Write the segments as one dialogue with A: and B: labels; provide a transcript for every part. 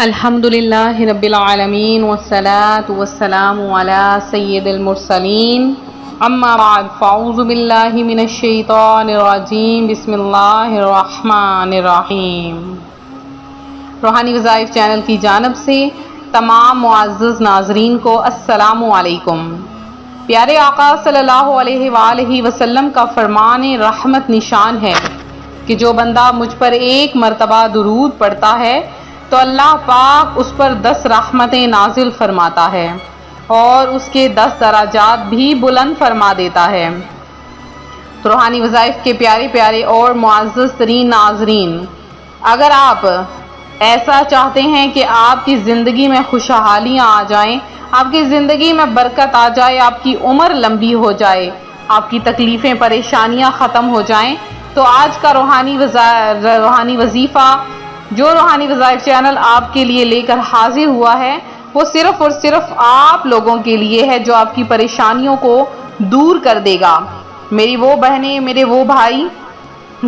A: الحمدللہ رب العالمین والصلاة والسلام علی سید المرسلین اما بعد فاعوذ باللہ من الشیطان الرجیم بسم اللہ الرحمن الرحیم۔ روحانی وظائف چینل کی جانب سے تمام معزز ناظرین کو السلام علیکم۔ پیارے آقا صلی اللہ علیہ وآلہ وسلم کا فرمان رحمت نشان ہے کہ جو بندہ مجھ پر ایک مرتبہ درود پڑھتا ہے تو اللہ پاک اس پر 10 رحمتیں نازل فرماتا ہے اور اس کے 10 درجات بھی بلند فرما دیتا ہے۔ تو روحانی وظائف کے پیارے پیارے اور معزز ترین ناظرین، اگر آپ ایسا چاہتے ہیں کہ آپ کی زندگی میں خوشحالیاں آ جائیں، آپ کی زندگی میں برکت آ جائے، آپ کی عمر لمبی ہو جائے، آپ کی تکلیفیں پریشانیاں ختم ہو جائیں، تو آج کا روحانی وظیفہ جو روحانی وظائف چینل آپ کے لیے لے کر حاضر ہوا ہے وہ صرف اور صرف آپ لوگوں کے لیے ہے جو آپ کی پریشانیوں کو دور کر دے گا۔ میری وہ بہنیں، میرے وہ بھائی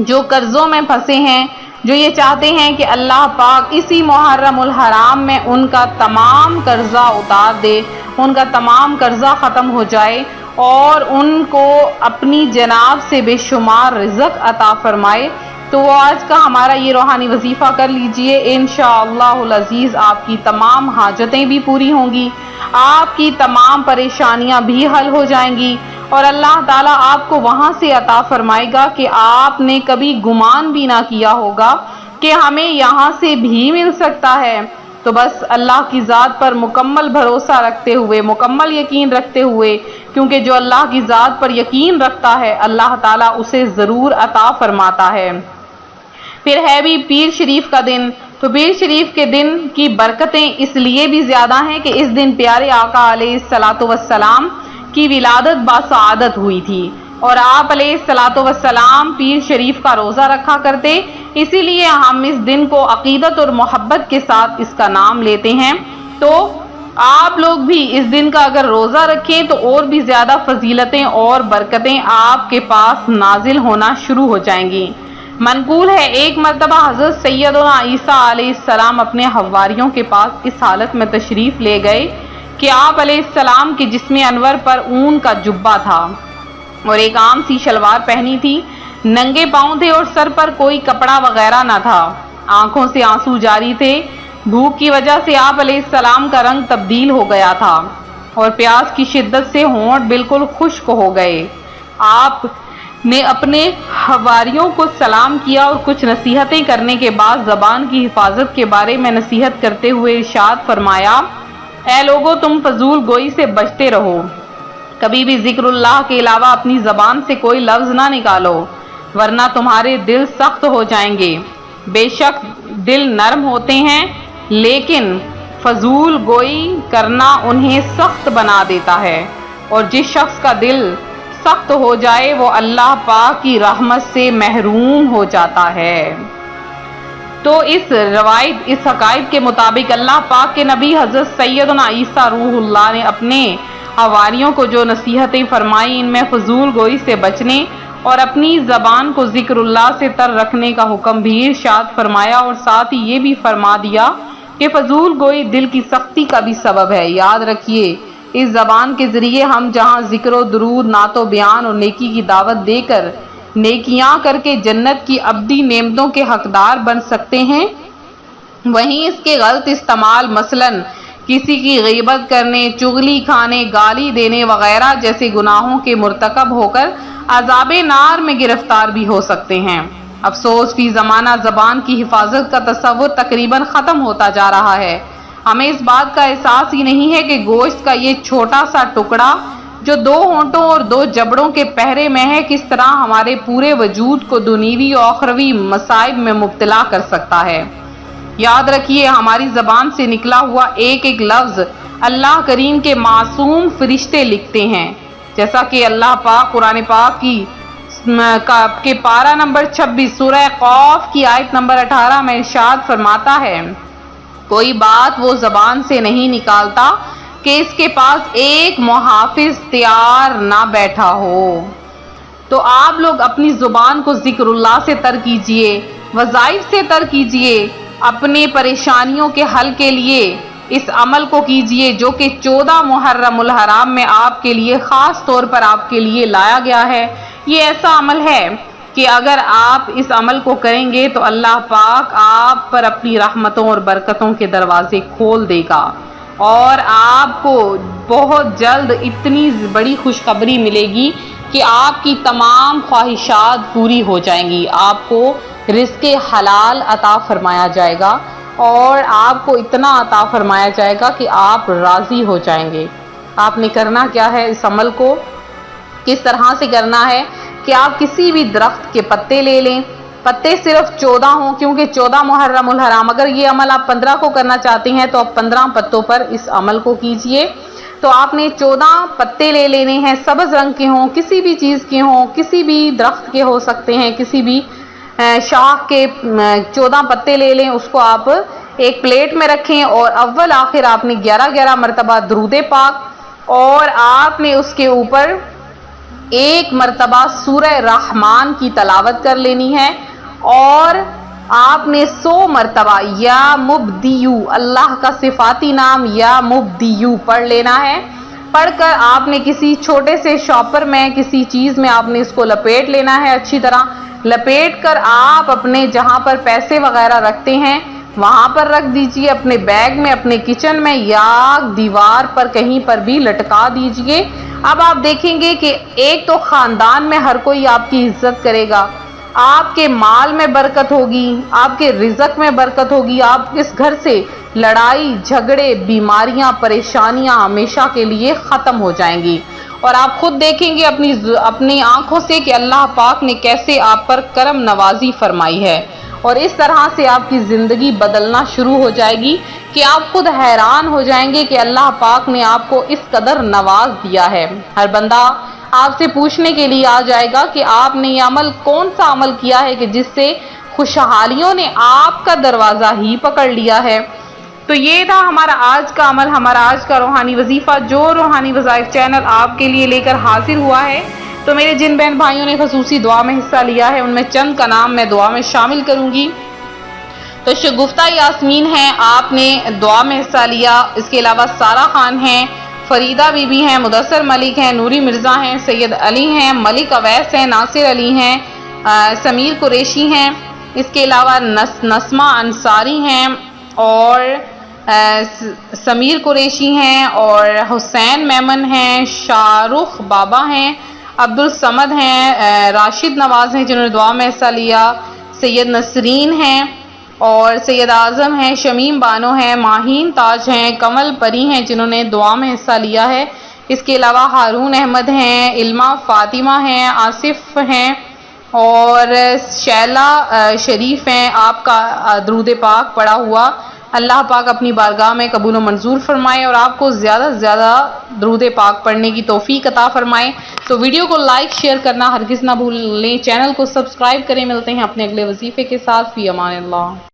A: جو قرضوں میں پھنسے ہیں، جو یہ چاہتے ہیں کہ اللہ پاک اسی محرم الحرام میں ان کا تمام قرضہ اتار دے، ان کا تمام قرضہ ختم ہو جائے اور ان کو اپنی جناب سے بے شمار رزق عطا فرمائے، تو وہ آج کا ہمارا یہ روحانی وظیفہ کر لیجئے۔ انشاءاللہ العزیز آپ کی تمام حاجتیں بھی پوری ہوں گی، آپ کی تمام پریشانیاں بھی حل ہو جائیں گی اور اللہ تعالیٰ آپ کو وہاں سے عطا فرمائے گا کہ آپ نے کبھی گمان بھی نہ کیا ہوگا کہ ہمیں یہاں سے بھی مل سکتا ہے۔ تو بس اللہ کی ذات پر مکمل بھروسہ رکھتے ہوئے، مکمل یقین رکھتے ہوئے، کیونکہ جو اللہ کی ذات پر یقین رکھتا ہے اللہ تعالیٰ اسے ضرور عطا فرماتا ہے۔ پھر ہے بھی پیر شریف کا دن، تو پیر شریف کے دن کی برکتیں اس لیے بھی زیادہ ہیں کہ اس دن پیارے آقا علیہ الصلاۃ والسلام کی ولادت باسعادت ہوئی تھی اور آپ علیہ الصلاۃ والسلام پیر شریف کا روزہ رکھا کرتے، اسی لیے ہم اس دن کو عقیدت اور محبت کے ساتھ اس کا نام لیتے ہیں۔ تو آپ لوگ بھی اس دن کا اگر روزہ رکھیں تو اور بھی زیادہ فضیلتیں اور برکتیں آپ کے پاس نازل ہونا شروع ہو جائیں گی۔ منقول ہے ایک مرتبہ حضرت سیدنا عیسیٰ علیہ السلام اپنے حواریوں کے پاس اس حالت میں تشریف لے گئے کہ آپ علیہ السلام کے جسم انور پر اون کا جبہ تھا اور ایک عام سی شلوار پہنی تھی، ننگے پاؤں تھے اور سر پر کوئی کپڑا وغیرہ نہ تھا، آنکھوں سے آنسو جاری تھے، بھوک کی وجہ سے آپ علیہ السلام کا رنگ تبدیل ہو گیا تھا اور پیاس کی شدت سے ہونٹ بالکل خشک ہو گئے۔ آپ نے اپنے حواریوں کو سلام کیا اور کچھ نصیحتیں کرنے کے بعد زبان کی حفاظت کے بارے میں نصیحت کرتے ہوئے ارشاد فرمایا، اے لوگو تم فضول گوئی سے بچتے رہو، کبھی بھی ذکر اللہ کے علاوہ اپنی زبان سے کوئی لفظ نہ نکالو ورنہ تمہارے دل سخت ہو جائیں گے۔ بے شک دل نرم ہوتے ہیں لیکن فضول گوئی کرنا انہیں سخت بنا دیتا ہے اور جس شخص کا دل سخت ہو جائے وہ اللہ پاک کی رحمت سے محروم ہو جاتا ہے۔ تو اس روایت، اس حقائق کے مطابق اللہ پاک کے نبی حضرت سیدنا عیسیٰ روح اللہ نے اپنے حواریوں کو جو نصیحتیں فرمائیں ان میں فضول گوئی سے بچنے اور اپنی زبان کو ذکر اللہ سے تر رکھنے کا حکم بھی ارشاد فرمایا اور ساتھ ہی یہ بھی فرما دیا کہ فضول گوئی دل کی سختی کا بھی سبب ہے۔ یاد رکھیے اس زبان کے ذریعے ہم جہاں ذکر و درود، نعت و بیان اور نیکی کی دعوت دے کر نیکیاں کر کے جنت کی ابدی نعمتوں کے حقدار بن سکتے ہیں، وہیں اس کے غلط استعمال مثلاً کسی کی غیبت کرنے، چغلی کھانے، گالی دینے وغیرہ جیسے گناہوں کے مرتکب ہو کر عذاب نار میں گرفتار بھی ہو سکتے ہیں۔ افسوس فی زمانہ زبان کی حفاظت کا تصور تقریباً ختم ہوتا جا رہا ہے۔ ہمیں اس بات کا احساس ہی نہیں ہے کہ گوشت کا یہ چھوٹا سا ٹکڑا جو 2 ہونٹوں اور 2 جبڑوں کے پہرے میں ہے کس طرح ہمارے پورے وجود کو دنیوی و اخروی مصائب میں مبتلا کر سکتا ہے۔ یاد رکھیے ہماری زبان سے نکلا ہوا ایک ایک لفظ اللہ کریم کے معصوم فرشتے لکھتے ہیں، جیسا کہ اللہ پاک قرآن پاک کی پارہ نمبر 26 سورہ قاف کی آیت نمبر 18 میں ارشاد فرماتا ہے، کوئی بات وہ زبان سے نہیں نکالتا کہ اس کے پاس ایک محافظ تیار نہ بیٹھا ہو۔ تو آپ لوگ اپنی زبان کو ذکر اللہ سے تر کیجئے، وظائف سے تر کیجئے، اپنے پریشانیوں کے حل کے لیے اس عمل کو کیجئے جو کہ 14 محرم الحرام میں آپ کے لیے خاص طور پر آپ کے لیے لایا گیا ہے۔ یہ ایسا عمل ہے کہ اگر آپ اس عمل کو کریں گے تو اللہ پاک آپ پر اپنی رحمتوں اور برکتوں کے دروازے کھول دے گا، اور آپ کو بہت جلد اتنی بڑی خوشخبری ملے گی کہ آپ کی تمام خواہشات پوری ہو جائیں گی، آپ کو رزق حلال عطا فرمایا جائے گا، اور آپ کو اتنا عطا فرمایا جائے گا کہ آپ راضی ہو جائیں گے۔ آپ نے کرنا کیا ہے، اس عمل کو کس طرح سے کرنا ہے کہ آپ کسی بھی درخت کے پتے لے لیں، پتے صرف 14 ہوں کیونکہ 14 محرم الحرام، اگر یہ عمل آپ 15 کو کرنا چاہتے ہیں تو آپ 15 پتوں پر اس عمل کو کیجئے۔ تو آپ نے 14 پتے لے لینے ہیں، سبز رنگ کے ہوں، کسی بھی چیز کے ہوں، کسی بھی درخت کے ہو سکتے ہیں، کسی بھی شاخ کے 14 پتے لے لیں، اس کو آپ ایک پلیٹ میں رکھیں، اور اول آخر آپ نے 11 مرتبہ درود پاک، اور آپ نے اس کے اوپر 1 مرتبہ سورہ رحمان کی تلاوت کر لینی ہے، اور آپ نے 100 مرتبہ یا مبدیو، اللہ کا صفاتی نام یا مبدیو پڑھ لینا ہے۔ پڑھ کر آپ نے کسی چھوٹے سے شاپر میں، کسی چیز میں آپ نے اس کو لپیٹ لینا ہے، اچھی طرح لپیٹ کر آپ اپنے جہاں پر پیسے وغیرہ رکھتے ہیں وہاں پر رکھ دیجئے، اپنے بیگ میں، اپنے کچن میں، یا دیوار پر کہیں پر بھی لٹکا دیجئے۔ اب آپ دیکھیں گے کہ ایک تو خاندان میں ہر کوئی آپ کی عزت کرے گا، آپ کے مال میں برکت ہوگی، آپ کے رزق میں برکت ہوگی، آپ اس گھر سے لڑائی جھگڑے بیماریاں پریشانیاں ہمیشہ کے لیے ختم ہو جائیں گی، اور آپ خود دیکھیں گے اپنی آنکھوں سے کہ اللہ پاک نے کیسے آپ پر کرم نوازی فرمائی ہے، اور اس طرح سے آپ کی زندگی بدلنا شروع ہو جائے گی کہ آپ خود حیران ہو جائیں گے کہ اللہ پاک نے آپ کو اس قدر نواز دیا ہے۔ ہر بندہ آپ سے پوچھنے کے لیے آ جائے گا کہ آپ نے یہ عمل کون سا عمل کیا ہے کہ جس سے خوشحالیوں نے آپ کا دروازہ ہی پکڑ لیا ہے۔ تو یہ تھا ہمارا آج کا عمل، ہمارا آج کا روحانی وظیفہ جو روحانی وظائف چینل آپ کے لیے لے کر حاضر ہوا ہے۔ تو میرے جن بہن بھائیوں نے خصوصی دعا میں حصہ لیا ہے ان میں چند کا نام میں دعا میں شامل کروں گی۔ تو شگفتہ یاسمین ہیں، آپ نے دعا میں حصہ لیا، اس کے علاوہ سارہ خان ہیں، فریدہ بی بی ہیں، مدثر ملک ہیں، نوری مرزا ہیں، سید علی ہیں، ملک اویس ہیں، ناصر علی ہیں، سمیر قریشی ہیں، اس کے علاوہ نسمہ انصاری ہیں، اور سمیر قریشی ہیں، اور حسین میمن ہیں، شاہ رخ بابا ہیں، عبدالصمد ہیں، راشد نواز ہیں جنہوں نے دعا میں حصہ لیا، سید نسرین ہیں، اور سید اعظم ہیں، شمیم بانو ہیں، ماہین تاج ہیں، کمل پری ہیں جنہوں نے دعا میں حصہ لیا ہے۔ اس کے علاوہ ہارون احمد ہیں، علمہ فاطمہ ہیں، آصف ہیں، اور شیلا شریف ہیں۔ آپ کا درود پاک پڑھا ہوا اللہ پاک اپنی بارگاہ میں قبول و منظور فرمائے، اور آپ کو زیادہ سے زیادہ درود پاک پڑھنے کی توفیق عطا فرمائے۔ تو ویڈیو کو لائک شیئر کرنا ہرگز نہ بھولیں، چینل کو سبسکرائب کریں۔ ملتے ہیں اپنے اگلے وظیفے کے ساتھ، فی امان اللہ۔